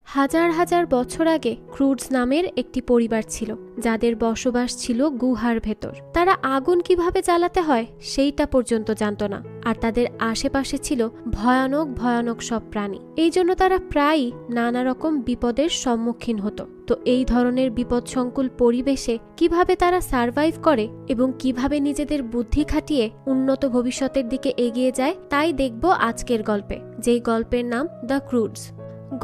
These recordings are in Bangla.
হাজার হাজার বছর আগে ক্রুডস নামের একটি পরিবার ছিল, যাদের বসবাস ছিল গুহার ভেতর। তারা আগুন কিভাবে জ্বালাতে হয় সেইটা পর্যন্ত জানত না, আর তাদের আশেপাশে ছিল ভয়ানক ভয়ানক সব প্রাণী। এই জন্য তারা প্রায়ই নানা রকম বিপদের সম্মুখীন হতো। তো এই ধরনের বিপদসংকুল পরিবেশে কিভাবে তারা সারভাইভ করে এবং কিভাবে নিজেদের বুদ্ধি খাটিয়ে উন্নত ভবিষ্যতের দিকে এগিয়ে যায়, তাই দেখব আজকের গল্পে, যেই গল্পের নাম দ্য ক্রুডস।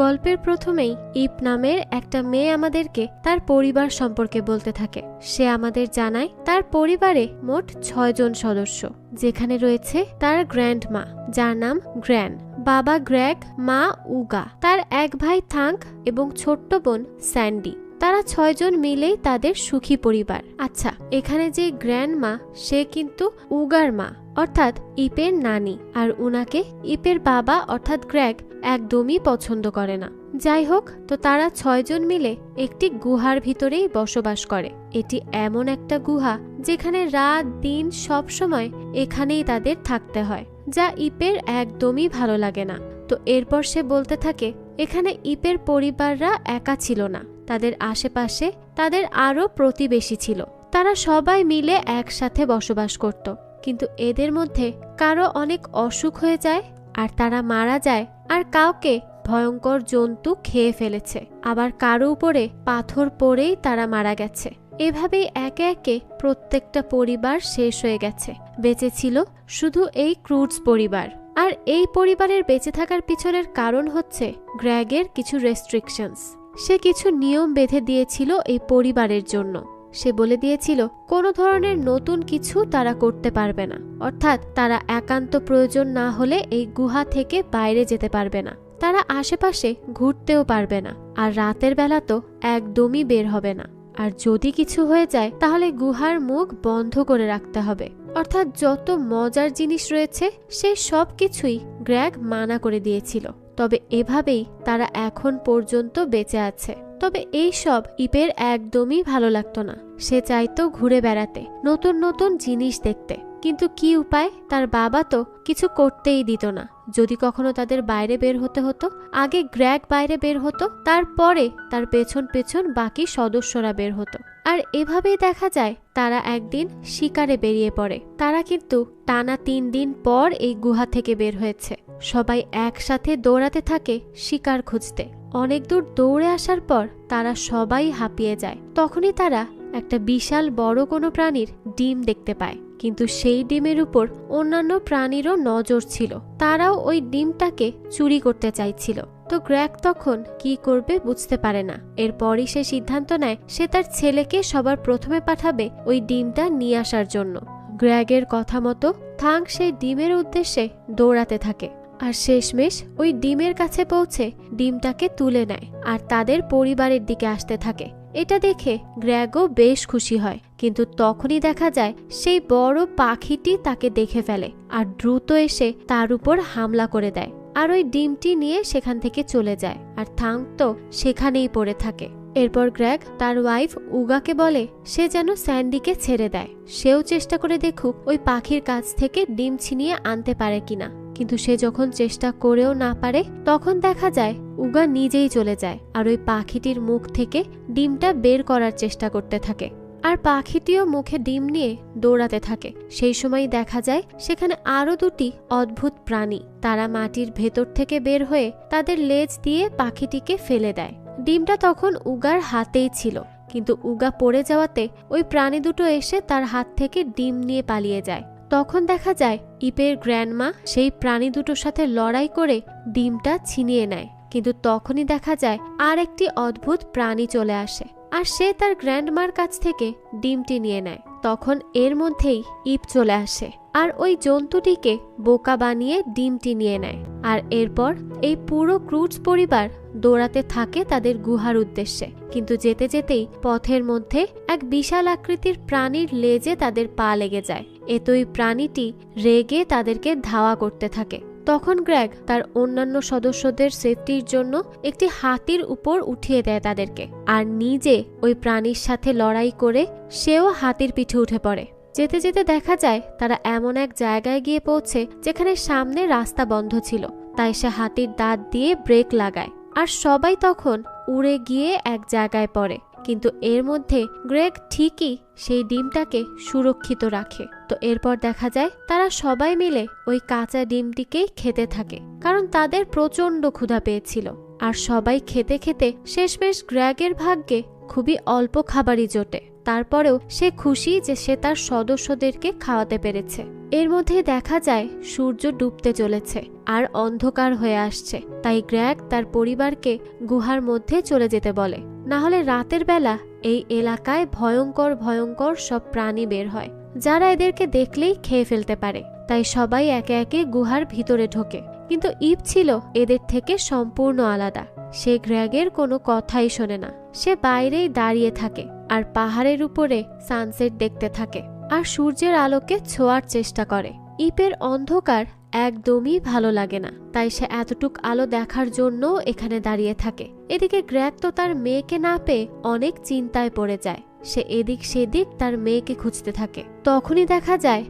গল্পের প্রথমেই ইপ নামের একটা মেয়ে আমাদেরকে তার পরিবার সম্পর্কে বলতে থাকে। সে আমাদের জানায় তার পরিবারে মোট 6 জন সদস্য, যেখানে রয়েছে তার গ্র্যান্ড মা, যার নাম গ্র্যান, বাবা গ্রেগ, মা উগা, তার এক ভাই থাঙ্ক এবং ছোট্ট বোন স্যান্ডি। তারা 6 জন মিলেই তাদের সুখী পরিবার। আচ্ছা, এখানে যে গ্র্যান্ড মা, সে কিন্তু উগার মা, অর্থাৎ ইপের নানি, আর উনাকে ইপের বাবা অর্থাৎ গ্রেগ একদমই পছন্দ করে না। যাই হোক, তো তারা 6 জন মিলে একটি গুহার ভিতরেই বসবাস করে। এটি এমন একটা গুহা যেখানে রাত দিন সব সময় এখানেই তাদের থাকতে হয়, যা ইপের একদমই ভালো লাগে না। তো এরপর সে বলতে থাকে, এখানে ইপের পরিবাররা একা ছিল না, তাদের আশেপাশে তাদের আরো প্রতিবেশী ছিল। তারা সবাই মিলে একসাথে বসবাস করত, কিন্তু এদের মধ্যে কারো অনেক অসুখ হয়ে যায় আর তারা মারা যায়, আর কাউকে ভয়ঙ্কর জন্তু খেয়ে ফেলেছে, আবার কারো উপরে পাথর পড়েই তারা মারা গেছে। এভাবেই একে একে প্রত্যেকটা পরিবার শেষ হয়ে গেছে। বেঁচে ছিল শুধু এই ক্রুডস পরিবার। আর এই পরিবারের বেঁচে থাকার পিছনের কারণ হচ্ছে গ্র্যাগের কিছু রেস্ট্রিকশনস। সে কিছু নিয়ম বেঁধে দিয়েছিল এই পরিবারের জন্য। সে বলে দিয়েছিল কোনো ধরনের নতুন কিছু তারা করতে পারবে না, অর্থাৎ তারা একান্ত প্রয়োজন না হলে এই গুহা থেকে বাইরে যেতে পারবে না, তারা আশেপাশে ঘুরতেও পারবে না, আর রাতের বেলা তো একদমই বের হবে না। আর যদি কিছু হয়ে যায় তাহলে গুহার মুখ বন্ধ করে রাখতে হবে। অর্থাৎ যত মজার জিনিস রয়েছে সে সব কিছুই গ্র্যাগ মানা করে দিয়েছিল। তবে এভাবেই তারা এখন পর্যন্ত বেঁচে আছে। তবে এই সব ইপের একদমই ভালো লাগতো না। সে চাইতো ঘুরে বেড়াতে, নতুন নতুন জিনিস দেখতে, কিন্তু কি উপায়, তার বাবা তো কিছু করতেই দিত না। যদি কখনো তাদের বাইরে বের হতে হতো, আগে গ্র্যাগ বাইরে বের হতো, তারপরে তার পেছন পেছন বাকি সদস্যরা বের হতো। আর এভাবেই দেখা যায় তারা একদিন শিকারে বেরিয়ে পড়ে। তারা কিন্তু টানা 3 দিন পর এই গুহা থেকে বের হয়েছে। সবাই একসাথে দৌড়াতে থাকে শিকার খুঁজতে। অনেক দূর দৌড়ে আসার পর তারা সবাই হাঁপিয়ে যায়। তখনই তারা একটা বিশাল বড় কোনো প্রাণীর ডিম দেখতে পায়, কিন্তু সেই ডিমের উপর অন্যান্য প্রাণীরও নজর ছিল। তারাও ওই ডিমটাকে চুরি করতে চাইছিল। তো গ্র্যাগ তখন কি করবে বুঝতে পারে না। এরপরই সে সিদ্ধান্ত নেয় সে তার ছেলেকে সবার প্রথমে পাঠাবে ওই ডিমটা নিয়ে আসার জন্য। গ্র্যাগের কথা মতো থাঙ্ক সেই ডিমের উদ্দেশ্যে দৌড়াতে থাকে, আর শেষমেশ ওই ডিমের কাছে পৌঁছে ডিমটাকে তুলে নেয় আর তাদের পরিবারের দিকে আসতে থাকে। এটা দেখে গ্র্যাগও বেশ খুশি হয়, কিন্তু তখনই দেখা যায় সেই বড় পাখিটি তাকে দেখে ফেলে আর দ্রুত এসে তার উপর হামলা করে দেয়, আর ওই ডিমটি নিয়ে সেখান থেকে চলে যায়। আর থাঙ্ক তো সেখানেই পড়ে থাকে। এরপর গ্র্যাগ তার ওয়াইফ উগাকে বলে সে যেন স্যান্ডিকে ছেড়ে দেয়, সেও চেষ্টা করে দেখুক ওই পাখির কাছ থেকে ডিম ছিনিয়ে আনতে পারে কিনা। কিন্তু সে যখন চেষ্টা করেও না পারে, তখন দেখা যায় উগা নিজেই চলে যায় আর ওই পাখিটির মুখ থেকে ডিমটা বের করার চেষ্টা করতে থাকে। আর পাখিটিও মুখে ডিম নিয়ে দৌড়াতে থাকে। সেই সময় দেখা যায় সেখানে আরো 2টি অদ্ভুত প্রাণী। তারা মাটির ভেতর থেকে বের হয়ে তাদের লেজ দিয়ে পাখিটিকে ফেলে দেয়। ডিমটা তখন উগার হাতেই ছিল, কিন্তু উগা পড়ে যাওয়াতে ওই প্রাণী দুটো এসে তার হাত থেকে ডিম নিয়ে পালিয়ে যায়। তখন দেখা যায় ইপের গ্র্যান্ডমা সেই প্রাণী দুটোর সাথে লড়াই করে ডিমটা ছিনিয়ে নেয়, কিন্তু তখনই দেখা যায় আর একটি অদ্ভুত প্রাণী চলে আসে আর সে তার গ্র্যান্ডমার কাছ থেকে ডিমটি নিয়ে নেয়। তখন এর মধ্যেই ইপ চলে আসে আর ওই জন্তুটিকে বোকা বানিয়ে ডিমটি নিয়ে নেয়। আর এরপর এই পুরো ক্রুডস পরিবার দৌড়াতে থাকে তাদের গুহার উদ্দেশ্যে, কিন্তু যেতে যেতেই পথের মধ্যে এক বিশাল আকৃতির প্রাণীর লেজে তাদের পা লেগে যায়। এতে ওই প্রাণীটি রেগে তাদেরকে ধাওয়া করতে থাকে। তখন গ্র্যাগ তার অন্যান্য সদস্যদের সেফটির জন্য একটি হাতির উপর উঠিয়ে দেয় তাদেরকে, আর নিজে ওই প্রাণীর সাথে লড়াই করে সেও হাতির পিঠে উঠে পড়ে। যেতে যেতে দেখা যায় তারা এমন এক জায়গায় গিয়ে পৌঁছে যেখানে সামনে রাস্তা বন্ধ ছিল, তাই সে হাতির দাঁত দিয়ে ব্রেক লাগায় আর সবাই তখন উড়ে গিয়ে এক জায়গায় পড়ে। কিন্তু এর মধ্যে গ্রেগ ঠিকই সেই ডিমটাকে সুরক্ষিত রাখে। তো এরপর দেখা যায় তারা সবাই মিলে ওই কাঁচা ডিমটিকেই খেতে থাকে, কারণ তাদের প্রচন্ড ক্ষুধা পেয়েছিল। আর সবাই খেতে খেতে শেষমেশ গ্রেগের ভাগ্যে খুবই অল্প খাবারই জোটে। তারপরেও সে খুশি যে সে তার সদস্যদেরকে খাওয়াতে পেরেছে। এর মধ্যে দেখা যায় সূর্য ডুবতে চলেছে আর অন্ধকার হয়ে আসছে। তাই গ্রেগ তার পরিবারকে গুহার মধ্যে চলে যেতে বলে, না হলে রাতের বেলা এই এলাকায় ভয়ঙ্কর ভয়ঙ্কর সব প্রাণী বের হয়, যারা এদেরকে দেখলেই খেয়ে ফেলতে পারে। তাই সবাই একে একে গুহার ভিতরে ঢোকে। কিন্তু ইভ ছিল এদের থেকে সম্পূর্ণ আলাদা। সে গ্রেগের কোনো কথাই শোনে না। সে বাইরেই দাঁড়িয়ে থাকে আর পাহাড়ের উপরে সানসেট দেখতে থাকে আর সূর্যের আলোকে ছোঁয়ার চেষ্টা করে। ইপের অন্ধকার একদমই ভালো লাগে না, তাই সে এতটুক আলো দেখার জন্য এখানে দাঁড়িয়ে থাকে। এদিকে গ্রেগ তো তার মেয়েকে না পেয়ে অনেক চিন্তায় পড়ে যায়। সে এদিক সেদিক তার মেয়েকে খুঁজতে থাকে। তখনই দেখা যায়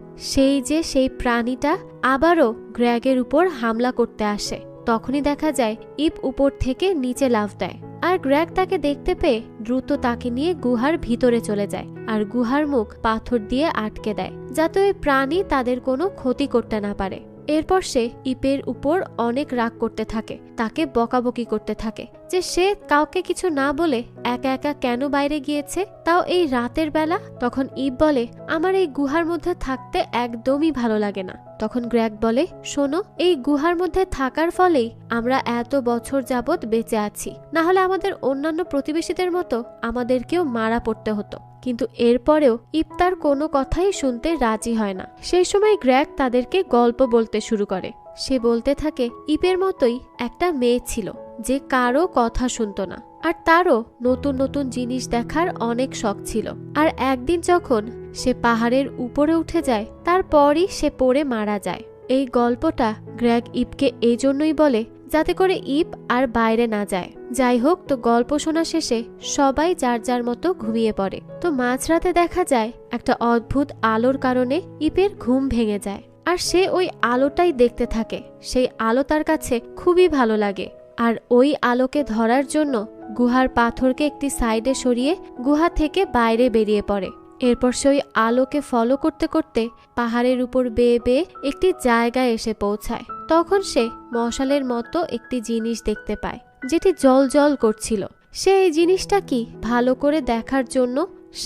সেই প্রাণীটা আবারও গ্রেগের উপর হামলা করতে আসে। তখনই দেখা যায় ইপ উপর থেকে নিচে লাফ দেয় আর গ্রেগ তাকে দেখতে পেয়ে দ্রুত তাকে নিয়ে গুহার ভিতরে চলে যায় আর গুহার মুখ পাথর দিয়ে আটকে দেয়, যাতে ওই প্রাণী তাদের কোনো ক্ষতি করতে না পারে। এরপর সে ইপের উপর অনেক রাগ করতে থাকে, তাকে বকাবকি করতে থাকে যে সে কাউকে কিছু না বলে একা একা কেন বাইরে গিয়েছে, তাও এই রাতের বেলা। তখন ইপ বলে, আমার এই গুহার মধ্যে থাকতে একদমই ভালো লাগে না। তখন গ্রেগ বলে, শোনো, এই গুহার মধ্যে থাকার ফলেই আমরা এত বছর যাবৎ বেঁচে আছি, না হলে আমাদের অন্যান্য প্রতিবেশীদের মতো আমাদেরকেও মারা পড়তে হতো। কিন্তু এরপরেও ইপ তার কোনো কথাই শুনতে রাজি হয় না। সেই সময় গ্রেগ তাদেরকে গল্প বলতে শুরু করে। সে বলতে থাকে ইপের মতোই একটা মেয়ে ছিল যে কারো কথা শুনতো না, আর তারও নতুন নতুন জিনিস দেখার অনেক শখ ছিল। আর একদিন যখন সে পাহাড়ের উপরে উঠে যায়, তারপরই সে পড়ে মারা যায়। এই গল্পটা গ্রেগ ইপকে এই জন্যই বলে যাতে করে ইপ আর বাইরে না যায়। যাই হোক, তো গল্প শোনা শেষে সবাই যার যার মতো ঘুমিয়ে পড়ে। তো মাঝরাতে দেখা যায় একটা অদ্ভুত আলোর কারণে ইপের ঘুম ভেঙে যায় আর সে ওই আলোটাই দেখতে থাকে। সেই আলো তার কাছে খুবই ভালো লাগে আর ওই আলোকে ধরার জন্য গুহার পাথরকে একটি সাইডে সরিয়ে গুহা থেকে বাইরে বেরিয়ে পড়ে। এরপর সে ওই আলোকে ফলো করতে করতে পাহাড়ের উপর বেয়ে বেয়ে একটি জায়গায় এসে পৌঁছায়। তখন সে মশালের মতো একটি জিনিস দেখতে পায়, যেটি জল জল করছিল। সে এই জিনিসটা কি ভালো করে দেখার জন্য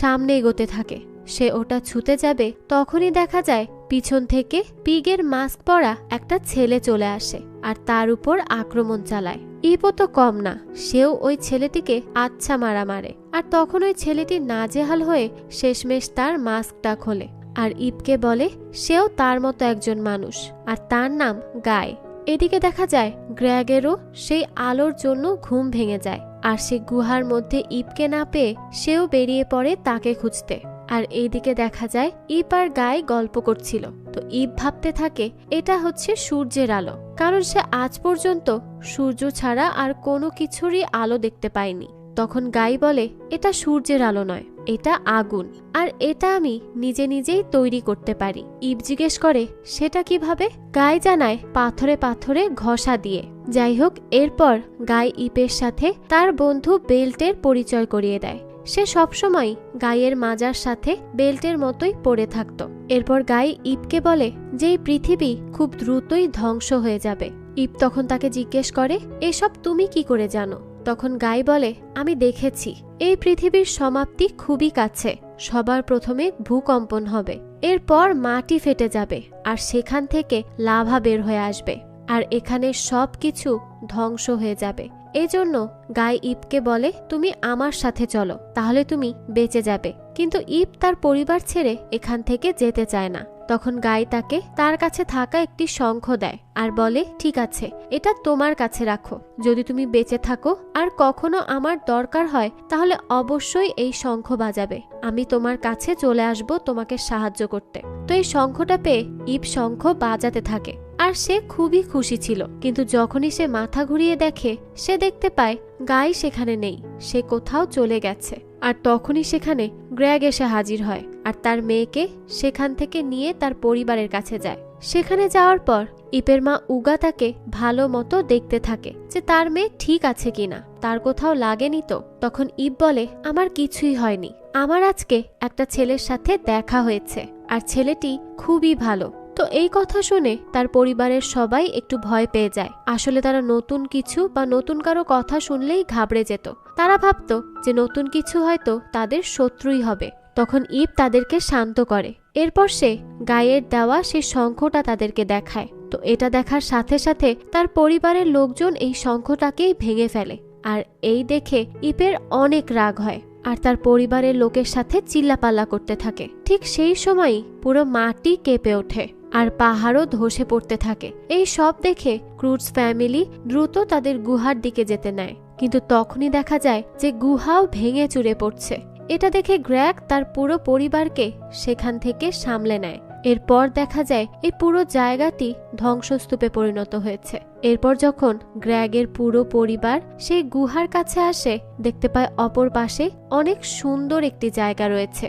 সামনে এগোতে থাকে। সে ওটা ছুঁতে যাবে, তখনই দেখা যায় পিছন থেকে পিগের মাস্ক পরা একটা ছেলে চলে আসে আর তার উপর আক্রমণ চালায়। ইপও তো কম না, সেও ওই ছেলেটিকে আচ্ছা মারা মারে। আর তখন ওই ছেলেটি নাজেহাল হয়ে শেষমেশ তার মাস্কটা খোলে আর ইপকে বলে সেও তার মতো একজন মানুষ আর তার নাম গায়। এদিকে দেখা যায় গ্রেগেরও সেই আলোর জন্য ঘুম ভেঙে যায় আর সে গুহার মধ্যে ইপকে না পেয়ে সেও বেরিয়ে পড়ে তাকে খুঁজতে। আর এইদিকে দেখা যায় ইপ আর গায়ে গল্প করছিল। তো ইপ ভাবতে থাকে এটা হচ্ছে সূর্যের আলো, কারণ সে আজ পর্যন্ত সূর্য ছাড়া আর কোনো কিছুরই আলো দেখতে পায়নি। তখন গাই বলে এটা সূর্যের আলো নয়, এটা আগুন, আর এটা আমি নিজে নিজেই তৈরি করতে পারি। ইপ জিজ্ঞেস করে সেটা কিভাবে? গাই জানায় পাথরে পাথরে ঘষা দিয়ে। যাই হোক, এরপর গাই ইপের সাথে তার বন্ধু বেল্টের পরিচয় করিয়ে দেয়। সে সবসময় গাইয়ের মাজার সাথে বেল্টের মতোই পড়ে থাকত। এরপর গাই ইপকে বলে যে এই পৃথিবী খুব দ্রুতই ধ্বংস হয়ে যাবে। ইপ তখন তাকে জিজ্ঞেস করে এসব তুমি কি করে জানো? তখন গাই বলে আমি দেখেছি, এই পৃথিবীর সমাপ্তি খুবই কাছে। সবার প্রথমে ভূকম্পন হবে, এরপর মাটি ফেটে যাবে আর সেখান থেকে লাভা বের হয়ে আসবে আর এখানে সব কিছু ধ্বংস হয়ে যাবে। এজন্য গাই ইপকে বলে তুমি আমার সাথে চলো, তাহলে তুমি বেঁচে যাবে। কিন্তু ইপ তার পরিবার ছেড়ে এখান থেকে যেতে চায় না। তখন গাই তাকে তার কাছে থাকা একটি শঙ্খ দেয় আর বলে ঠিক আছে, এটা তোমার কাছে রাখো। যদি তুমি বেঁচে থাকো আর কখনো আমার দরকার হয় তাহলে অবশ্যই এই শঙ্খ বাজাবে। আমি তোমার কাছে চলে আসব তোমাকে সাহায্য করতে। তো এই শঙ্খটা পেয়ে ইপ শঙ্খ বাজাতে থাকে আর সে খুবই খুশি ছিল। কিন্তু যখনই সে মাথা ঘুরিয়ে দেখে, সে দেখতে পায় গাই সেখানে নেই, সে কোথাও চলে গেছে। আর তখনই সেখানে গ্রেগ এসে হাজির হয় আর তার মেয়েকে সেখান থেকে নিয়ে তার পরিবারের কাছে যায়। সেখানে যাওয়ার পর ইপের মা উগা তাকে ভালো মতো দেখতে থাকে যে তার মেয়ে ঠিক আছে কিনা, তার কোথাও লাগেনি তো। তখন ইপ বলে, আমার কিছুই হয়নি, আমার আজকে একটা ছেলের সাথে দেখা হয়েছে আর ছেলেটি খুবই ভালো। তো এই কথা শুনে তার পরিবারের সবাই একটু ভয় পেয়ে যায়। আসলে তারা নতুন কিছু বা নতুন কারো কথা শুনলেই ঘাবড়ে যেত। তারা ভাবত যে নতুন কিছু হয়তো তাদের শত্রুই হবে। তখন ইপ তাদেরকে শান্ত করে। এরপর সে গায়ের দেওয়া সেই শঙ্খটা তাদেরকে দেখায়। তো এটা দেখার সাথে সাথে তার পরিবারের লোকজন এই শঙ্খটাকেই ভেঙে ফেলে। আর এই দেখে ইপের অনেক রাগ হয় আর তার পরিবারের লোকের সাথে চিল্লাপাল্লা করতে থাকে। ঠিক সেই সময়ই পুরো মাটি কেঁপে ওঠে আর পাহাড়ও ধসে পড়তে থাকে। এই সব দেখে ক্রুডস ফ্যামিলি দ্রুত তাদের গুহার দিকে যেতে নেয়, কিন্তু তখনই দেখা যায় যে গুহাও ভেঙে চুরে পড়ছে। এটা দেখে গ্র্যাগ তার পুরো পরিবারকে সেখান থেকে সামলে নেয়। এরপর দেখা যায় এই পুরো জায়গাটি ধ্বংসস্তূপে পরিণত হয়েছে। এরপর যখন গ্র্যাগের পুরো পরিবার সেই গুহার কাছে আসে, দেখতে পায় অপর পাশে অনেক সুন্দর একটি জায়গা রয়েছে।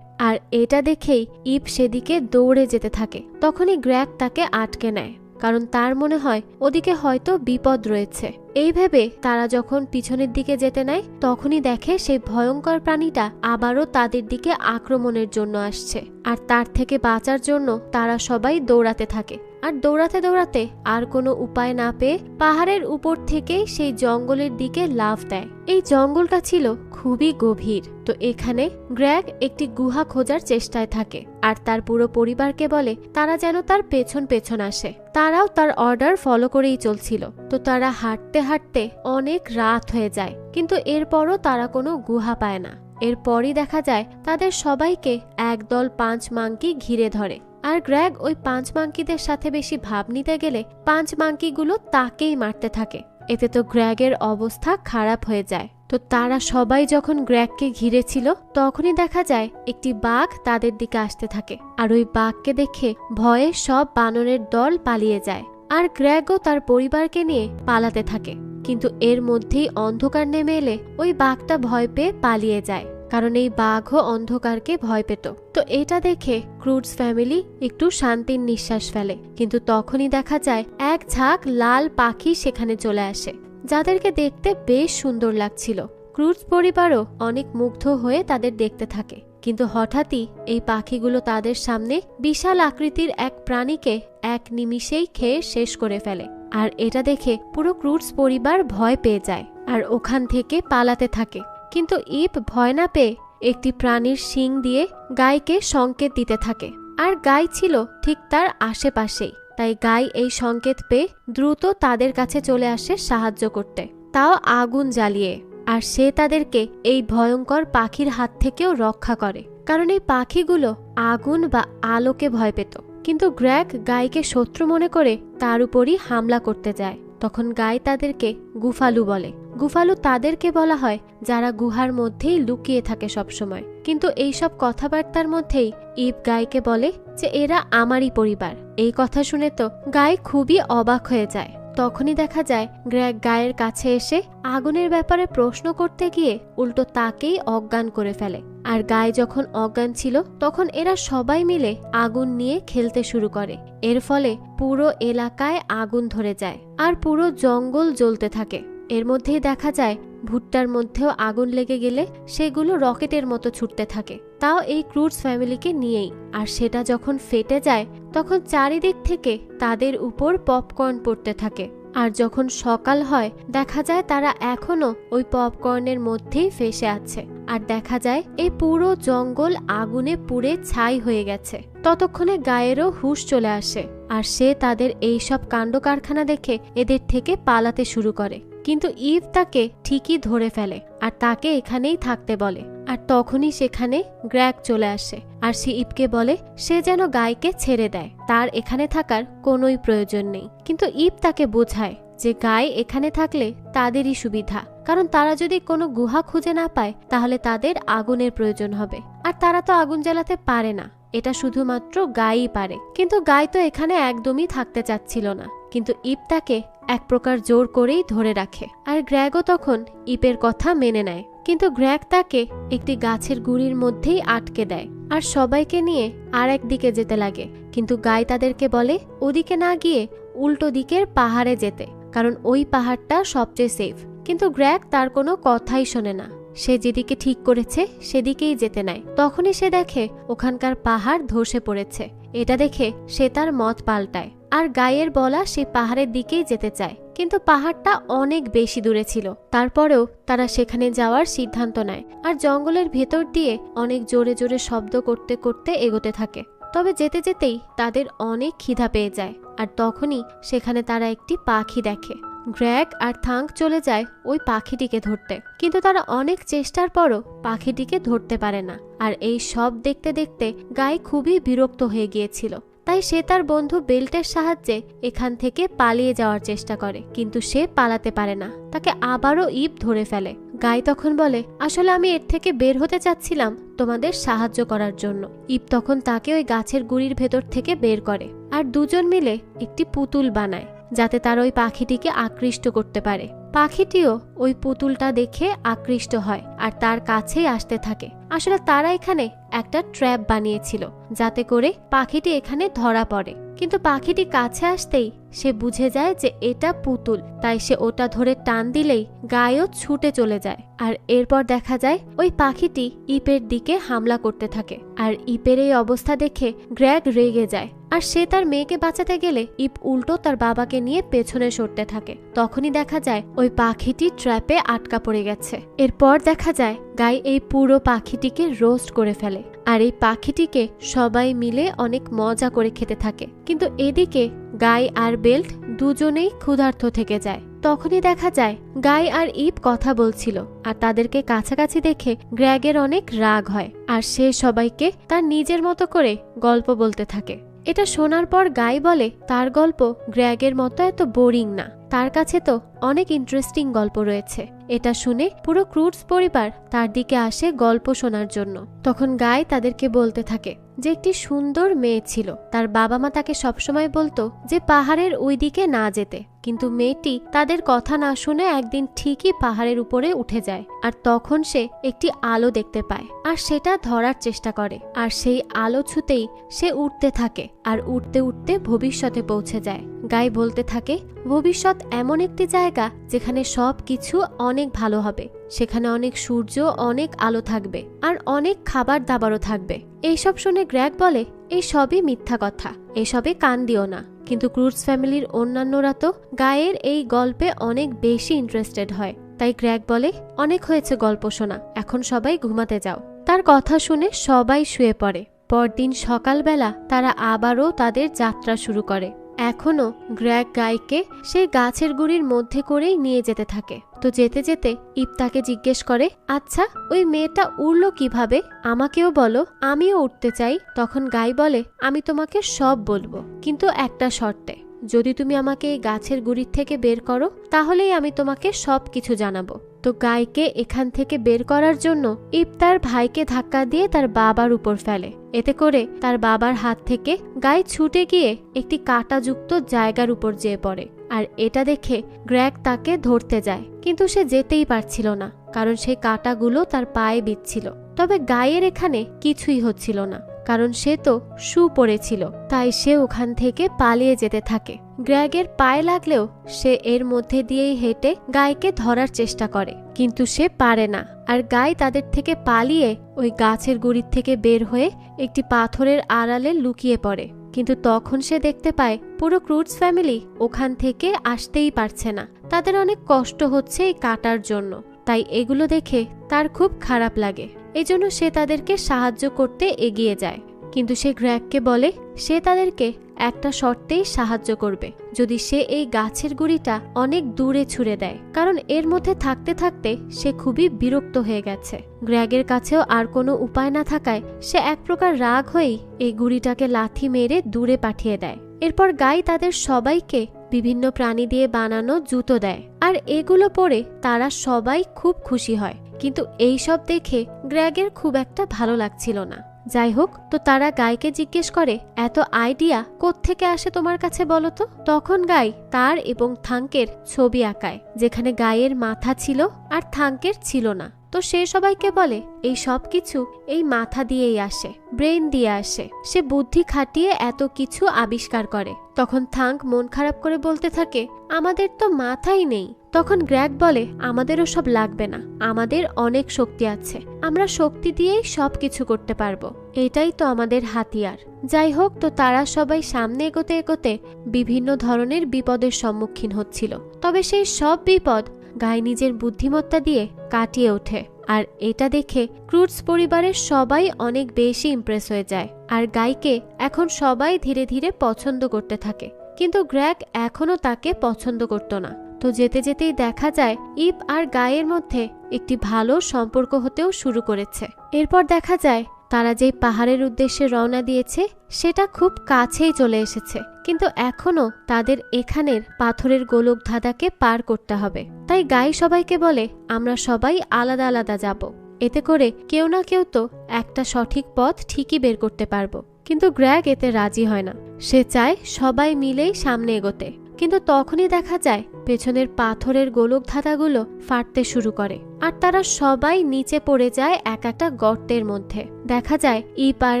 আর এটা দেখেই ইপ সেদিকে দৌড়ে যেতে থাকে। তখনই গ্র্যাগ তাকে আটকে নেয়, কারণ তার মনে হয় ওদিকে হয়তো বিপদ রয়েছে। এই ভেবে তারা যখন পিছনের দিকে যেতে নেয়, তখনই দেখে সেই ভয়ঙ্কর প্রাণীটা আবারও তাদের দিকে আক্রমণের জন্য আসছে। আর তার থেকে বাঁচার জন্য তারা সবাই দৌড়াতে থাকে। আর দৌড়াতে দৌড়াতে আর কোনো উপায় না পেয়ে পাহাড়ের উপর থেকে সেই জঙ্গলের দিকে লাফ দেয়। এই জঙ্গলটা ছিল খুবই গভীর। তো এখানে গ্র্যাগ একটি গুহা খোঁজার চেষ্টায় থাকে আর তার পুরো পরিবারকে বলে তারা যেন তার পেছন পেছন আসে। তারাও তার অর্ডার ফলো করেই চলছিল। তো তারা হাঁটতে হাঁটতে অনেক রাত হয়ে যায়, কিন্তু এরপরও তারা কোনো গুহা পায় না। এরপরই দেখা যায় তাদের সবাইকে একদল 5 মাঙ্কি ঘিরে ধরে। আর গ্র্যাগ ওই 5 মাঙ্কিদের সাথে বেশি ভাব নিতে গেলে 5 মাঙ্কিগুলো তাকেই মারতে থাকে। এতে তো গ্র্যাগের অবস্থা খারাপ হয়ে যায়। তো তারা সবাই যখন গ্র্যাগকে ঘিরেছিল, তখনই দেখা যায় একটি বাঘ তাদের দিকে আসতে থাকে। আর ওই বাঘকে দেখে ভয়ে সব বানরের দল পালিয়ে যায়। আর গ্র্যাগও তার পরিবারকে নিয়ে পালাতে থাকে। কিন্তু এর মধ্যেই অন্ধকার নেমে এলে ওই বাঘটা ভয় পেয়ে পালিয়ে যায়, কারণ এই বাঘও অন্ধকারকে ভয় পেত। তো এটা দেখে ক্রুডস ফ্যামিলি একটু শান্তির নিঃশ্বাস ফেলে। কিন্তু তখনই দেখা যায় এক ঝাঁক লাল পাখি সেখানে চলে আসে, যাদেরকে দেখতে বেশ সুন্দর লাগছিল। ক্রুডস পরিবারও অনেক মুগ্ধ হয়ে তাদের দেখতে থাকে। কিন্তু হঠাৎই এই পাখিগুলো তাদের সামনে বিশাল আকৃতির এক প্রাণীকে এক নিমিষেই খেয়ে শেষ করে ফেলে। আর এটা দেখে পুরো ক্রুডস পরিবার ভয় পেয়ে যায় আর ওখান থেকে পালাতে থাকে। কিন্তু ইপ ভয় না পেয়ে একটি প্রাণীর শিং দিয়ে গাইকে সংকেত দিতে থাকে। আর গাই ছিল ঠিক তার আশেপাশেই, তাই গাই এই সংকেত পেয়ে দ্রুত তাদের কাছে চলে আসে সাহায্য করতে, তাও আগুন জ্বালিয়ে। আর সে তাদেরকে এই ভয়ঙ্কর পাখির হাত থেকেও রক্ষা করে, কারণ এই পাখিগুলো আগুন বা আলোকে ভয় পেত। কিন্তু গ্র্যাগ গাইকে শত্রু মনে করে তার উপরই হামলা করতে যায়। তখন গাই তাদেরকে গুফালু বলে। গুফালু তাদেরকে বলা হয় যারা গুহার মধ্যেই লুকিয়ে থাকে সবসময়। কিন্তু এইসব কথাবার্তার মধ্যেই ইপ গাইকে বলে যে এরা আমারই পরিবার। এই কথা শুনে তো গাই খুবই অবাক হয়ে যায়। তখনই দেখা যায় গ্র্যাগ গায়ের কাছে এসে আগুনের ব্যাপারে প্রশ্ন করতে গিয়ে উল্টো তাকেই অজ্ঞান করে ফেলে। আর গায়ে যখন অজ্ঞান ছিল, তখন এরা সবাই মিলে আগুন নিয়ে খেলতে শুরু করে। এর ফলে পুরো এলাকায় আগুন ধরে যায় আর পুরো জঙ্গল জ্বলতে থাকে। এর মধ্যেই দেখা যায় ভুট্টার মধ্যেও আগুন লেগে গেলে সেগুলো রকেটের মতো ছুটতে থাকে, তাও এই ক্রুডস ফ্যামিলিকে নিয়েই। আর সেটা যখন ফেটে যায়, তখন চারিদিক থেকে তাদের উপর পপকর্ন পড়তে থাকে। আর যখন সকাল হয়, দেখা যায় তারা এখনো ওই পপকর্নের মধ্যেই ফেসে আছে। আর দেখা যায় এই পুরো জঙ্গল আগুনে পুড়ে ছাই হয়ে গেছে। ততক্ষণে গায়েরও হুঁশ চলে আসে আর সে তাদের এই সব কাণ্ড কারখানা দেখে এদের থেকে পালাতে শুরু করে। কিন্তু ইভ তাকে ঠিকই ধরে ফেলে আর তাকে এখানেই থাকতে বলে। আর তখনই সেখানে গ্র্যাগ চলে আসে আর সে ইভকে বলে সে যেন গাইকে ছেড়ে দেয়, তার এখানে থাকার কোনোই প্রয়োজন নেই। কিন্তু ইভ তাকে বোঝায় যে গাই এখানে থাকলে তাদেরই সুবিধা, কারণ তারা যদি কোনো গুহা খুঁজে না পায় তাহলে তাদের আগুনের প্রয়োজন হবে, আর তারা তো আগুন জ্বালাতে পারে না, এটা শুধুমাত্র গাইই পারে। কিন্তু গাই তো এখানে একদমই থাকতে চাচ্ছিল না। কিন্তু ইভ তাকে এক প্রকার জোর করেই ধরে রাখে। আর গ্র্যাগও তখন ইপের কথা মেনে নেয়, কিন্তু গ্র্যাগ তাকে একটি গাছের গুঁড়ির মধ্যেই আটকে দেয় আর সবাইকে নিয়ে আর একদিকে যেতে লাগে। কিন্তু গাই তাদেরকে বলে ওদিকে না গিয়ে উল্টো দিকের পাহাড়ে যেতে, কারণ ওই পাহাড়টা সবচেয়ে সেফ। কিন্তু গ্র্যাগ তার কোনো কথাই শোনে না। সে যেদিকে ঠিক করেছে সেদিকেই যেতে নেয়। তখনই সে দেখে ওখানকার পাহাড় ধসে পড়েছে। এটা দেখে সে তার মত পাল্টায় আর গায়ের বলা সে পাহাড়ের দিকেই যেতে চায়, কিন্তু পাহাড়টা অনেক বেশি দূরে ছিল। তারপরেও তারা সেখানে যাওয়ার সিদ্ধান্ত নেয় আর জঙ্গলের ভেতর দিয়ে অনেক জোরে জোরে শব্দ করতে করতে এগোতে থাকে। তবে যেতে যেতেই তাদের অনেক খিদা পেয়ে যায় আর তখনই সেখানে তারা একটি পাখি দেখে। গ্র্যাগ আর থাঙ্ক চলে যায় ওই পাখিটিকে ধরতে, কিন্তু তারা অনেক চেষ্টার পরও পাখিটিকে ধরতে পারে না। আর এই সব দেখতে দেখতে গাই খুবই বিরক্ত হয়ে গিয়েছিল। তাই সে তার বন্ধু বেল্টের সাহায্যে এখান থেকে পালিয়ে যাওয়ার চেষ্টা করে, কিন্তু সে পালাতে পারে না। তাকে আবারও ইপ ধরে ফেলে। গাই তখন বলে, আসলে আমি এর থেকে বের হতে চাচ্ছিলাম তোমাদের সাহায্য করার জন্য। ইপ তখন তাকে ওই গাছের গুঁড়ির ভেতর থেকে বের করে আর দুজন মিলে একটি পুতুল বানায়, যাতে তারা ওই পাখিটিকে আকৃষ্ট করতে পারে। পাখিটিও ওই পুতুলটা দেখে আকৃষ্ট হয় আর তার কাছেই আসতে থাকে। আসলে তারা এখানে একটা ট্র্যাপ বানিয়েছিল, যাতে করে পাখিটি এখানে ধরা পড়ে। কিন্তু পাখিটি কাছে আসতেই সে বুঝে যায় যে এটা পুতুল, তাই সে ওটা ধরে টান দিলেই গায়েও ছুটে চলে যায়। আর এরপর দেখা যায় ওই পাখিটি ইপের দিকে হামলা করতে থাকে। আর ইপের এই অবস্থা দেখে গ্র্যাগ রেগে যায় আর সে তার মেয়েকে বাঁচাতে গেলে ইপ উল্টো তার বাবাকে নিয়ে পেছনে সরতে থাকে। তখনই দেখা যায় ওই পাখিটি ট্র্যাপে আটকা পড়ে গেছে। এরপর দেখা যায় গাই এই পুরো পাখিটিকে রোস্ট করে ফেলে আর এই পাখিটিকে সবাই মিলে অনেক মজা করে খেতে থাকে। কিন্তু এদিকে গাই আর বেল্ট দুজনেই ক্ষুধার্ত থেকে যায়। তখনই দেখা যায় গাই আর ইপ কথা বলছিল আর তাদেরকে কাছাকাছি দেখে গ্র্যাগের অনেক রাগ হয় আর সে সবাইকে তার নিজের মতো করে গল্প বলতে থাকে। এটা শোনার পর গাই বলে তার গল্প গ্র্যাগের মতো এত বোরিং না, তার কাছে তো অনেক ইন্টারেস্টিং গল্প রয়েছে। এটা শুনে পুরো ক্রুডস পরিবার তার দিকে আসে গল্প শোনার জন্য। তখন গাই তাদেরকে বলতে থাকে যে একটি সুন্দর মেয়ে ছিল, তার বাবা মা তাকে সবসময় বলতো যে পাহাড়ের ওই দিকে না যেতে, কিন্তু মেয়েটি তাদের কথা না শুনে একদিন ঠিকই পাহাড়ের উপরে উঠে যায়। আর তখন সে একটি আলো দেখতে পায় আর সেটা ধরার চেষ্টা করে আর সেই আলো ছুতেই সে উঠতে থাকে আর উঠতে উঠতে ভবিষ্যতে পৌঁছে যায়। গাই বলতে থাকে ভবিষ্যৎ এমন একটি জায়গা যেখানে সব কিছু অনেক ভালো হবে, সেখানে অনেক সূর্য, অনেক আলো থাকবে আর অনেক খাবার দাবারও থাকবে। এইসব শুনে গ্র্যাগ বলে এই সবই মিথ্যা কথা, এসবে কান দিও না। কিন্তু ক্রুডস ফ্যামিলির অন্যান্যরা তো গায়ের এই গল্পে অনেক বেশি ইন্টারেস্টেড হয়। তাই গ্র্যাগ বলে অনেক হয়েছে গল্প শোনা, এখন সবাই ঘুমাতে যাও। তার কথা শুনে সবাই শুয়ে পড়ে। পরদিন সকালবেলা তারা আবারও তাদের যাত্রা শুরু করে। এখনো গ্র্যাগ গাইকে সেই গাছের গুঁড়ির মধ্যে করেই নিয়ে যেতে থাকে। তো যেতে যেতে ইপ তাকে জিজ্ঞেস করে, আচ্ছা ওই মেয়েটা উড়লো কিভাবে, আমাকেও বলো, আমিও উঠতে চাই। তখন গাই বলে আমি তোমাকে সব বলবো, কিন্তু একটা শর্তে, যদি তুমি আমাকে এই গাছের গুঁড়ির থেকে বের করো তাহলেই আমি তোমাকে সব কিছু জানাবো। তো গাইকে এখান থেকে বের করার জন্য ইপ তার ভাইকে ধাক্কা দিয়ে তার বাবার উপর ফেলে। এতে করে তার বাবার হাত থেকে গাই ছুটে গিয়ে একটি কাঁটাযুক্ত জায়গার উপর যেয়ে পড়ে। আর এটা দেখে গ্র্যাগ তাকে ধরতে যায়, কিন্তু সে যেতেই পারছিল না, কারণ সেই কাঁটাগুলো তার পায়ে বিঁধছিল। তবে গায়ের এখানে কিছুই হচ্ছিল না, কারণ সে তো শু পড়েছিল। তাই সে ওখান থেকে পালিয়ে যেতে থাকে। গ্র্যাগের পায়ে লাগলেও সে এর মধ্যে দিয়েই হেঁটে গাইকে ধরার চেষ্টা করে, কিন্তু সে পারে না। আর গাই তাদের থেকে পালিয়ে ওই গাছের গুঁড়ির থেকে বের হয়ে একটি পাথরের আড়ালে লুকিয়ে পড়ে। কিন্তু তখন সে দেখতে পায় পুরো ক্রুডস ফ্যামিলি ওখান থেকে আসতেই পারছে না, তাদের অনেক কষ্ট হচ্ছে এই কাটার জন্য। তাই এগুলো দেখে তার খুব খারাপ লাগে। এজন্য সে তাদেরকে সাহায্য করতে এগিয়ে যায়। কিন্তু সে গ্র্যাগকে বলে সে তাদেরকে একটা শর্তেই সাহায্য করবে, যদি সে এই গাছের গুঁড়িটা অনেক দূরে ছুঁড়ে দেয়, কারণ এর মধ্যে থাকতে থাকতে সে খুবই বিরক্ত হয়ে গেছে। গ্র্যাগের কাছেও আর কোনো উপায় না থাকায় সে এক প্রকার রাগ হয়েই এই গুঁড়িটাকে লাথি মেরে দূরে পাঠিয়ে দেয়। এরপর গাই তাদের সবাইকে বিভিন্ন প্রাণী দিয়ে বানানো জুতো দেয়, আর এগুলো পরে তারা সবাই খুব খুশি হয়। কিন্তু এই সব দেখে গ্র্যাগের খুব একটা ভালো লাগছিল না। যাই হোক, তো তারা গাইকে জিজ্ঞেস করে, এত আইডিয়া কোত্থেকে আসে তোমার কাছে বলো তো? তখন গাই তার এবং থাঙ্কের ছবি আঁকায়, যেখানে গাইয়ের মাথা ছিল আর থাঙ্কের ছিল না। তো সে সবাইকে বলে এই সব কিছু এই মাথা দিয়েই আসে, ব্রেন দিয়ে আসে। সে বুদ্ধি খাটিয়ে এত কিছু আবিষ্কার করে। তখন থাঙ্ক মন খারাপ করে বলতে থাকে, আমাদের তো মাথাই নেই। তখন গ্র্যাগ বলে, আমাদেরও সব লাগবে না, আমাদের অনেক শক্তি আছে, আমরা শক্তি দিয়েই সব কিছু করতে পারবো, এটাই তো আমাদের হাতিয়ার। যাই হোক, তো তারা সবাই সামনে এগোতে এগোতে বিভিন্ন ধরনের বিপদের সম্মুখীন হচ্ছিল। তবে সেই সব বিপদ গাই নিজের বুদ্ধিমত্তা দিয়ে কাটিয়ে ওঠে। আর এটা দেখে ক্রুডস পরিবারের সবাই অনেক বেশি ইমপ্রেস হয়ে যায়। আর গাইকে এখন সবাই ধীরে ধীরে পছন্দ করতে থাকে, কিন্তু গ্র্যাগ এখনো তাকে পছন্দ করত না। তো যেতে যেতেই দেখা যায় ইপ আর গাইয়ের মধ্যে একটি ভালো সম্পর্ক হতেও শুরু করেছে। এরপর দেখা যায় তারা যেই পাহাড়ের উদ্দেশ্যে রওনা দিয়েছে সেটা খুব কাছেই চলে এসেছে, কিন্তু এখনো তাদের এখানের পাথরের গোলক ধাঁধাকে পার করতে হবে। তাই গাই সবাইকে বলে, আমরা সবাই আলাদা আলাদা যাব, এতে করে কেউ না কেউ তো একটা সঠিক পথ ঠিকই বের করতে পারবো। কিন্তু গ্র্যাগ এতে রাজি হয় না, সে চায় সবাই মিলেই সামনে এগোতে। কিন্তু তখনই দেখা যায় পেছনের পাথরের গোলক ধাঁধাগুলো ফাটতে শুরু করে, আর তারা সবাই নিচে পড়ে যায় এক একটা গর্তের মধ্যে। দেখা যায় ইপ আর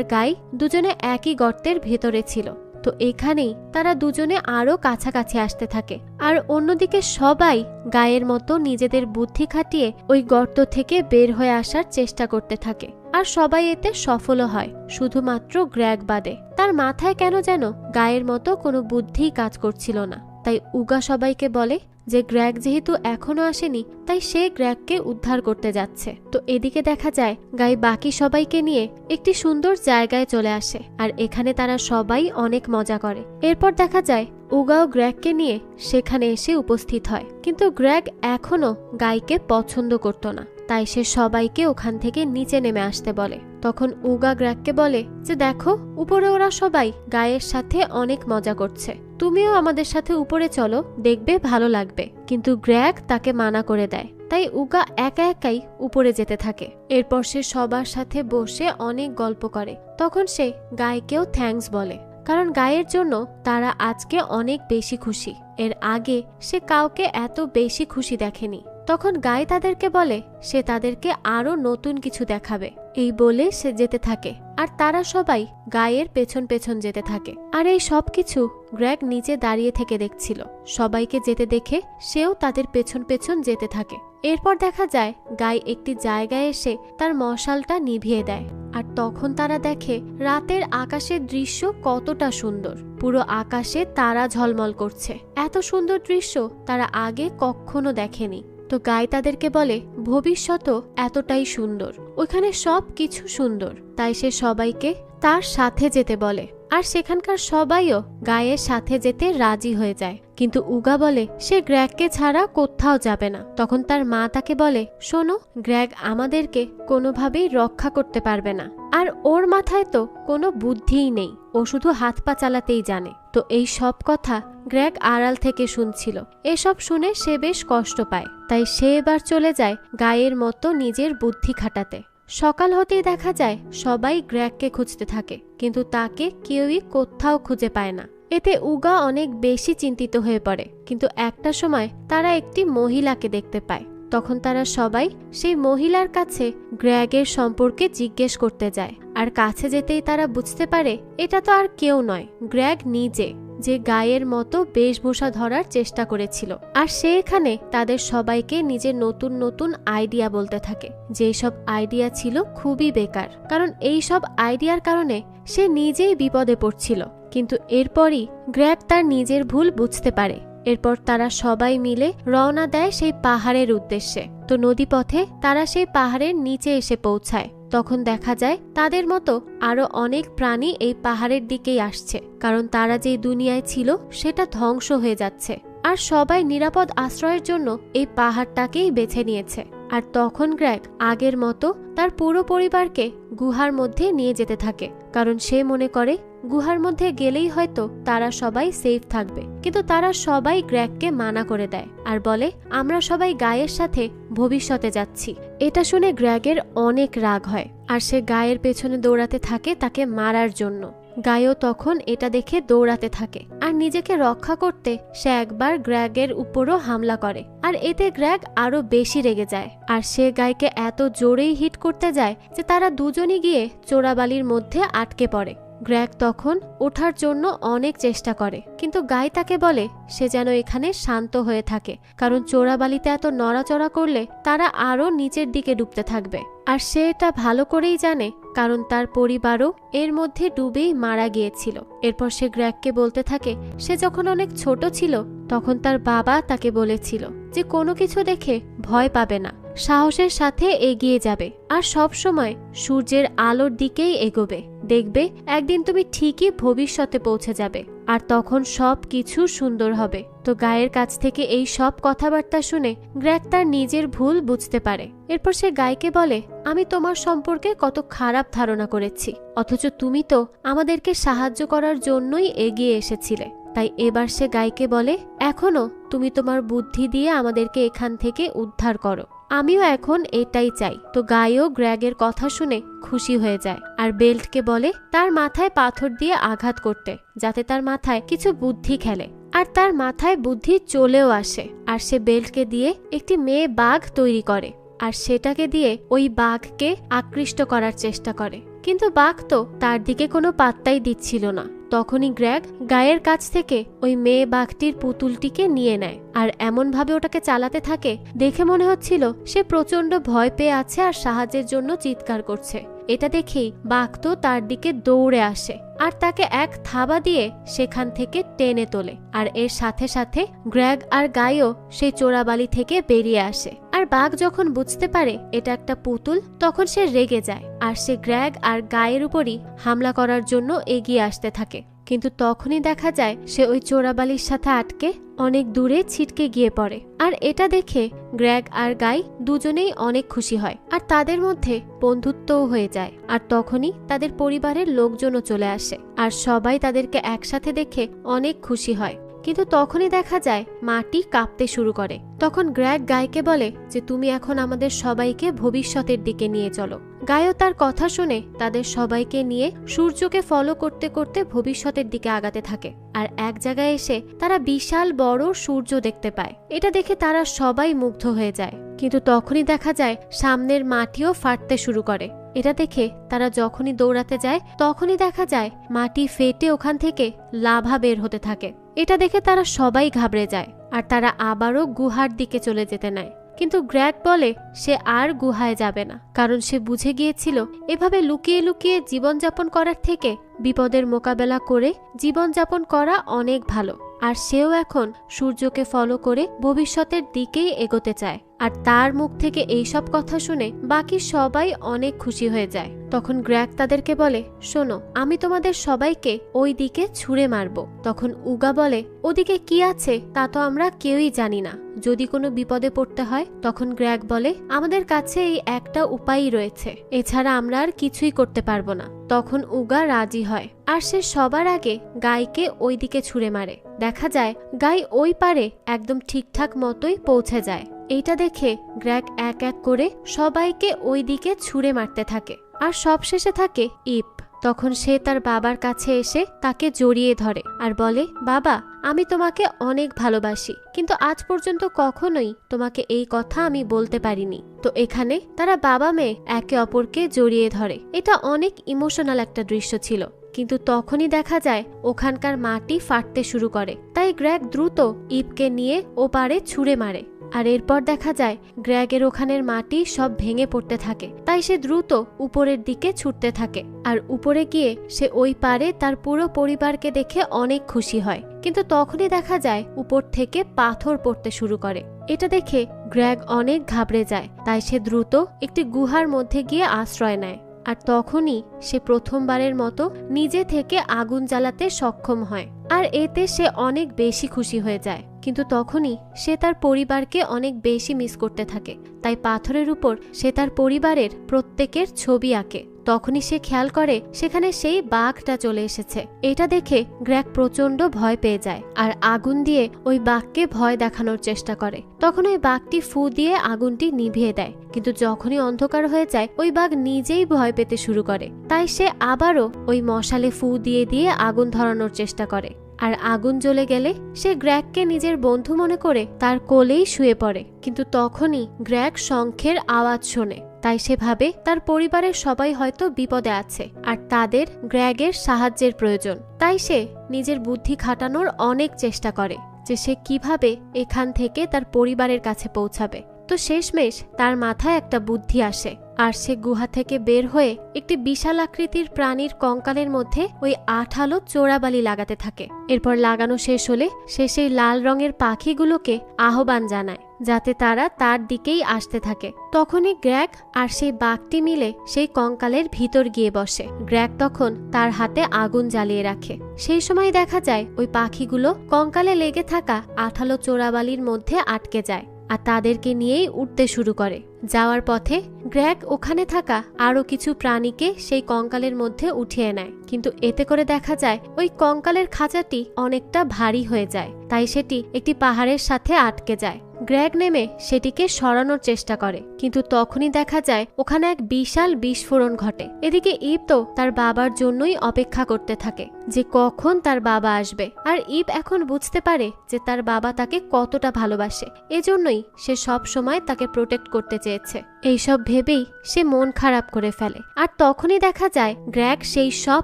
গাই দুজনে একই গর্তের ভেতরে ছিল। তো এখানেই তারা দুজনে আরো কাছাকাছি আসতে থাকে, আর অন্যদিকে সবাই গায়ের মতো নিজেদের বুদ্ধি খাটিয়ে ওই গর্ত থেকে বের হয়ে আসার চেষ্টা করতে থাকে। আর সবাই এতে সফলও হয়, শুধুমাত্র গ্র্যাগ বাদে। তার মাথায় কেন যেন গায়ের মতো কোনো বুদ্ধিই কাজ করছিল না। তাই উগা সবাইকে বলে যে গ্র্যাগ যেহেতু এখনো আসেনি, তাই সে গ্র্যাগকে উদ্ধার করতে যাচ্ছে। তো এদিকে দেখা যায় গাই বাকি সবাইকে নিয়ে একটি সুন্দর জায়গায় চলে আসে, আর এখানে তারা সবাই অনেক মজা করে। এরপর দেখা যায় উগাও গ্র্যাগকে নিয়ে সেখানে এসে উপস্থিত হয়, কিন্তু গ্র্যাগ এখনো গাইকে পছন্দ করত না। তাই সে সবাইকে ওখান থেকে নিচে নেমে আসতে বলে। তখন উগা গ্র্যাগকে বলে যে দেখো, উপরে ওরা সবাই গায়ের সাথে অনেক মজা করছে, তুমিও আমাদের সাথে উপরে চলো, দেখবে ভালো লাগবে। কিন্তু গ্র্যাগ তাকে মানা করে দেয়। তাই উগা একা একাই উপরে যেতে থাকে। এরপর সে সবার সাথে বসে অনেক গল্প করে। তখন সে গাইকেও থ্যাঙ্কস বলে, কারণ গায়ের জন্য তারা আজকে অনেক বেশি খুশি। এর আগে সে কাউকে এত বেশি খুশি দেখেনি। তখন গাই তাদেরকে বলে সে তাদেরকে আরো নতুন কিছু দেখাবে। এই বলে সে যেতে থাকে, আর তারা সবাই গায়ের পেছন পেছন যেতে থাকে। আর এই সব কিছু গ্র্যাগ নিচে দাঁড়িয়ে থেকে দেখছিল। সবাইকে যেতে দেখে সেও তাদের পেছন পেছন যেতে থাকে। এরপর দেখা যায় গাই একটি জায়গায় এসে তার মশালটা নিভিয়ে দেয়, আর তখন তারা দেখে রাতের আকাশের দৃশ্য কতটা সুন্দর। পুরো আকাশে তারা ঝলমল করছে। এত সুন্দর দৃশ্য তারা আগে কখনো দেখেনি। তো গাই তাদেরকে বলে ভবিষ্যৎও এতটাই সুন্দর, ওইখানে সব কিছু সুন্দর। তাই সে সবাইকে তার সাথে যেতে বলে, আর সেখানকার সবাইও গায়ের সাথে যেতে রাজি হয়ে যায়। কিন্তু উগা বলে সে গ্র্যাগকে ছাড়া কোথাও যাবে না। তখন তার মা তাকে বলে, শোনো, গ্র্যাগ আমাদেরকে কোনোভাবেই রক্ষা করতে পারবে না, আর ওর মাথায় তো কোনো বুদ্ধিই নেই, ও শুধু হাত পা চালাতেই জানে। তো এই সব কথা গ্র্যাগ আড়াল থেকে শুনছিল। এসব শুনে সে বেশ কষ্ট পায়। তাই সে এবার চলে যায় গায়ের মতো নিজের বুদ্ধি খাটাতে। সকাল হতেই দেখা যায় সবাই গ্র্যাগকে খুঁজতে থাকে, কিন্তু তাকে কেউই কোথাও খুঁজে পায় না। এতে উগা অনেক বেশি চিন্তিত হয়ে পড়ে। কিন্তু একটা সময় তারা একটি মহিলাকে দেখতে পায়। তখন তারা সবাই সেই মহিলার কাছে গ্র্যাগের সম্পর্কে জিজ্ঞেস করতে যায়। আর কাছে যেতেই তারা বুঝতে পারে এটা তো আর কেউ নয়, গ্র্যাগ নিজে, যে গায়ের মতো বেশভূষা ধরার চেষ্টা করেছিল। আর সে এখানে তাদের সবাইকে নিজের নতুন নতুন আইডিয়া বলতে থাকে, যেসব আইডিয়া ছিল খুবই বেকার, কারণ এই সব আইডিয়ার কারণে সে নিজেই বিপদে পড়ছিল। কিন্তু এরপরই গ্র্যাগ তার নিজের ভুল বুঝতে পারে। এরপর তারা সবাই মিলে রওনা দেয় সেই পাহাড়ের উদ্দেশ্যে। তো নদীপথে তারা সেই পাহাড়ের নিচে এসে পৌঁছায়। তখন দেখা যায় তাদের মতো আরো অনেক প্রাণী এই পাহাড়ের দিকেই আসছে, কারণ তারা যেই দুনিয়ায় ছিল সেটা ধ্বংস হয়ে যাচ্ছে। আর সবাই নিরাপদ আশ্রয়ের জন্য এই পাহাড়টাকেই বেছে নিয়েছে। আর তখন গ্র্যাগ আগের মতো তার পুরো পরিবারকে গুহার মধ্যে নিয়ে যেতে থাকে, কারণ সে মনে করে গুহার মধ্যে গেলেই হয়তো তারা সবাই সেফ থাকবে। কিন্তু তারা সবাই গ্র্যাগকে মানা করে দেয় আর বলে, আমরা সবাই গায়ের সাথে ভবিষ্যতে যাচ্ছি। এটা শুনে গ্র্যাগের অনেক রাগ হয় আর সে গায়ের পেছনে দৌড়াতে থাকে তাকে মারার জন্য। গায়ও তখন এটা দেখে দৌড়াতে থাকে আর নিজেকে রক্ষা করতে সে একবার গ্র্যাগের উপরও হামলা করে। আর এতে গ্র্যাগ আরো বেশি রেগে যায় আর সে গায়কে এত জোরেই হিট করতে যায় যে তারা দুজনই গিয়ে চোরাবালির মধ্যে আটকে পড়ে। গ্র্যাগ তখন ওঠার জন্য অনেক চেষ্টা করে, কিন্তু গায় তাকে বলে সে যেন এখানে শান্ত হয়ে থাকে, কারণ চোরাবালিতে এত নড়াচড়া করলে তারা আরো নিচের দিকে ডুবতে থাকবে। আর সে এটা ভালো করেই জানে, কারণ তার পরিবারও এর মধ্যে ডুবেই মারা গিয়েছিল। এরপর সে গ্র্যাগকে বলতে থাকে সে যখন অনেক ছোট ছিল তখন তার বাবা তাকে বলেছিল যে কোনো কিছু দেখে ভয় পাবে না, সাহসের সাথে এগিয়ে যাবে আর সব সময় সূর্যের আলোর দিকেই এগোবে। দেখবে একদিন তুমি ঠিকই ভবিষ্যতে পৌঁছে যাবে আর তখন সব কিছু সুন্দর হবে। তো গায়ের কাছ থেকে এই সব কথাবার্তা শুনে গ্র্যাগ তার নিজের ভুল বুঝতে পারে। এরপর সে গায়কে বলে, আমি তোমার সম্পর্কে কত খারাপ ধারণা করেছি, অথচ তুমি তো আমাদেরকে সাহায্য করার জন্যই এগিয়ে এসেছিলে। তাই এবার সে গায়কে বলে, এখনো তুমি তোমার বুদ্ধি দিয়ে আমাদেরকে এখান থেকে উদ্ধার করো, আমিও এখন এটাই চাই। তো গায়ও গ্র্যাগের কথা শুনে খুশি হয়ে যায় আর বেল্টকে বলে তার মাথায় পাথর দিয়ে আঘাত করতে, যাতে তার মাথায় কিছু বুদ্ধি খেলে। আর তার মাথায় বুদ্ধি চলেও আসে আর সে বেল্টকে দিয়ে একটি মেয়ে বাঘ তৈরি করে আর সেটাকে দিয়ে ওই বাঘকে আকৃষ্ট করার চেষ্টা করে, কিন্তু বাঘ তো তার দিকে কোনো পাত্তাই দিচ্ছিল না। তখনই গ্র্যাগ গায়ের কাছ থেকে ওই মেয়ে বাঘটির পুতুলটিকে নিয়ে নেয় আর এমন ভাবে ওটাকে চালাতে থাকে দেখে মনে হচ্ছিল সে প্রচন্ড ভয় পেয়ে আছে আর সাহায্যের জন্য চিৎকার করছে। এটা দেখেই বাঘ তো তার দিকে দৌড়ে আসে আর তাকে এক থাবা দিয়ে সেখান থেকে টেনে তোলে। আর এর সাথে সাথে গ্র্যাগ আর গায়ও সেই চোরাবালি থেকে বেরিয়ে আসে। আর বাঘ যখন বুঝতে পারে এটা একটা পুতুল তখন সে রেগে যায় আর সে গ্র্যাগ আর গায়ের উপরই হামলা করার জন্য এগিয়ে আসতে থাকে। কিন্তু তখনই দেখা যায় সে ওই চোরাবালির সাথে আটকে অনেক দূরে ছিটকে গিয়ে পড়ে। আর এটা দেখে গ্র্যাগ আর গাই দুজনেই অনেক খুশি হয় আর তাদের মধ্যে বন্ধুত্বও হয়ে যায়। আর তখনই তাদের পরিবারের লোকজনও চলে আসে আর সবাই তাদেরকে একসাথে দেখে অনেক খুশি হয়। কিন্তু তখনই দেখা যায় মাটি কাঁপতে শুরু করে। তখন গ্র্যাগ গায়কে বলে যে তুমি এখন আমাদের সবাইকে ভবিষ্যতের দিকে নিয়ে চলো। গায়ও তার কথা শুনে তাদের সবাইকে নিয়ে সূর্যকে ফলো করতে করতে ভবিষ্যতের দিকে আগাতে থাকে। আর এক জায়গায় এসে তারা বিশাল বড় সূর্য দেখতে পায়। এটা দেখে তারা সবাই মুগ্ধ হয়ে যায়, কিন্তু তখনই দেখা যায় সামনের মাটিও ফাটতে শুরু করে। এটা দেখে তারা যখনই দৌড়াতে যায় তখনই দেখা যায় মাটি ফেটে ওখান থেকে লাভা বের হতে থাকে। এটা দেখে তারা সবাই ঘাবড়ে যায় আর তারা আবারও গুহার দিকে চলে যেতে নেয়। কিন্তু গ্র্যাগ বলে সে আর গুহায় যাবে না, কারণ সে বুঝে গিয়েছিল এভাবে লুকিয়ে লুকিয়ে জীবনযাপন করার থেকে বিপদের মোকাবেলা করে জীবনযাপন করা অনেক ভালো। আর সেও এখন সূর্যকে ফলো করে ভবিষ্যতের দিকেই এগোতে চায়। আর তার মুখ থেকে এইসব কথা শুনে বাকি সবাই অনেক খুশি হয়ে যায়। তখন গ্র্যাগ তাদেরকে বলে, শোনো, আমি তোমাদের সবাইকে ওই দিকে ছুঁড়ে মারবো। তখন উগা বলে, ওদিকে কি আছে তা তো আমরা কেউই জানি না, যদি কোনো বিপদে পড়তে হয়। তখন গ্র্যাগ বলে, আমাদের কাছে এই একটা উপায়ই রয়েছে, এছাড়া আমরা আর কিছুই করতে পারবো না। তখন উগা রাজি হয় আর সে সবার আগে গাইকে ওই দিকে ছুঁড়ে মারে। দেখা যায় গাই ওই পারে একদম ঠিকঠাক মতোই পৌঁছে যায়। এইটা দেখে গ্র্যাগ এক এক করে সবাইকে ওই দিকে ছুঁড়ে মারতে থাকে আর সবশেষে থাকে ইপ। তখন সে তার বাবার কাছে এসে তাকে জড়িয়ে ধরে আর বলে, বাবা, আমি তোমাকে অনেক ভালোবাসি, কিন্তু আজ পর্যন্ত কখনোই তোমাকে এই কথা আমি বলতে পারিনি। তো এখানে তারা বাবা মেয়ে একে অপরকে জড়িয়ে ধরে। এটা অনেক ইমোশনাল একটা দৃশ্য ছিল। কিন্তু তখনই দেখা যায় ওখানকার মাটি ফাটতে শুরু করে। তাই গ্র্যাগ দ্রুত ইপকে নিয়ে ওপারে ছুঁড়ে মারে। আর এরপর দেখা যায় গ্র্যাগের ওখানের মাটি সব ভেঙে পড়তে থাকে। তাই সে দ্রুত উপরের দিকে ছুটতে থাকে আর উপরে গিয়ে সে ওই পারে তার পুরো পরিবারকে দেখে অনেক খুশি হয়। কিন্তু তখনই দেখা যায় উপর থেকে পাথর পড়তে শুরু করে। এটা দেখে গ্র্যাগ অনেক ঘাবড়ে যায়। তাই সে দ্রুত একটি গুহার মধ্যে গিয়ে আশ্রয় নেয়। আর তখনই সে প্রথমবারের মতো নিজে থেকে আগুন জ্বালাতে সক্ষম হয় আর এতে সে অনেক বেশি খুশি হয়ে যায়। কিন্তু তখনই সে তার পরিবারকে অনেক বেশি মিস করতে থাকে। তাই পাথরের উপর সে তার পরিবারের প্রত্যেকের ছবি আঁকে। তখনই সে খেয়াল করে সেখানে সেই বাঘটা চলে এসেছে। এটা দেখে গ্র্যাগ প্রচন্ড ভয় পেয়ে যায় আর আগুন দিয়ে ওই বাঘকে ভয় দেখানোর চেষ্টা করে। তখন ওই বাঘটি ফু দিয়ে আগুনটি নিভিয়ে দেয়, কিন্তু যখনই অন্ধকার হয়ে যায় ওই বাঘ নিজেই ভয় পেতে শুরু করে। তাই সে আবারও ওই মশালে ফু দিয়ে দিয়ে আগুন ধরানোর চেষ্টা করে। আর আগুন জ্বলে গেলে সে গ্র্যাগকে নিজের বন্ধু মনে করে তার কোলেই শুয়ে পড়ে। কিন্তু তখনই গ্র্যাগ শঙ্খের আওয়াজ শোনে। তাই সে ভাবে তার পরিবারের সবাই হয়তো বিপদে আছে আর তাদের গ্র্যাগের সাহায্যের প্রয়োজন। তাই সে নিজের বুদ্ধি খাটানোর অনেক চেষ্টা করে যে সে কিভাবে এখান থেকে তার পরিবারের কাছে পৌঁছাবে। তো শেষমেশ তার মাথায় একটা বুদ্ধি আসে আর সে গুহা থেকে বের হয়ে একটি বিশাল আকৃতির প্রাণীর কঙ্কালের মধ্যে ওই আঠালো চোরাবালি লাগাতে থাকে। এরপর লাগানো শেষ হলে সে সেই লাল রঙের পাখিগুলোকে আহ্বান জানায় যাতে তারা তার দিকেই আসতে থাকে। তখনই গ্র্যাগ আর সেই বাঘটি মিলে সেই কঙ্কালের ভিতর গিয়ে বসে। গ্র্যাগ তখন তার হাতে আগুন জ্বালিয়ে রাখে। সেই সময় দেখা যায় ওই পাখিগুলো কঙ্কালে লেগে থাকা আঠালো চোরাবালির মধ্যে আটকে যায় আর তাদেরকে নিয়েই উঠতে শুরু করে। যাওয়ার পথে গ্র্যাগ ওখানে থাকা আরো কিছু প্রাণীকে সেই কঙ্কালের মধ্যে উঠিয়ে নেয়, কিন্তু এতে করে দেখা যায় ওই কঙ্কালের খাঁচাটি অনেকটা ভারী হয়ে যায়। তাই সেটি একটি পাহাড়ের সাথে আটকে যায়। গ্র্যাগ নেমে সেটিকে সরানোর চেষ্টা করে, কিন্তু তখনই দেখা যায় ওখানে এক বিশাল বিস্ফোরণ ঘটে। এদিকে ইভ তো তার বাবার জন্যই অপেক্ষা করতে থাকে যে কখন তার বাবা আসবে। আর ইভ এখন বুঝতে পারে যে তার বাবা তাকে কতটা ভালোবাসে, এজন্যই সে সব সময় তাকে প্রোটেক্ট করতে চেয়েছে। এইসব ভেবেই সে মন খারাপ করে ফেলে। আর তখনই দেখা যায় গ্র্যাগ সেই সব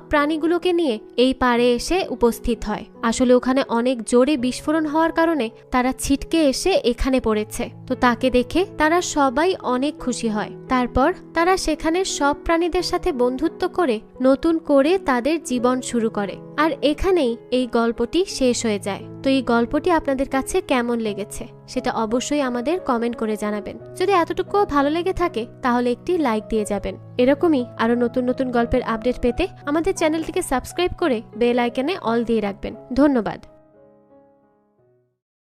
প্রাণীগুলোকে নিয়ে এই পাড়ে এসে উপস্থিত হয়। আসলে ওখানে অনেক জোরে বিস্ফোরণ হওয়ার কারণে তারা ছিটকে এসে এখানে পড়েছে। তো তাকে দেখে তারা সবাই অনেক খুশি হয়। তারপর তারা সেখানের সব প্রাণীদের সাথে বন্ধুত্ব করে নতুন করে তাদের জীবন শুরু করে। আর এখানেই এই গল্পটি শেষ হয়ে যায়। তো এই গল্পটি আপনাদের কাছে কেমন লেগেছে সেটা অবশ্যই আমাদের কমেন্ট করে জানাবেন। যদি এতটুকুও ভালো লেগে থাকে তাহলে একটি লাইক দিয়ে যাবেন। এরকমই আরো নতুন নতুন গল্পের আপডেট পেতে আমাদের চ্যানেলটিকে সাবস্ক্রাইব করে বেল আইকনে অল দিয়ে রাখবেন। ধন্যবাদ।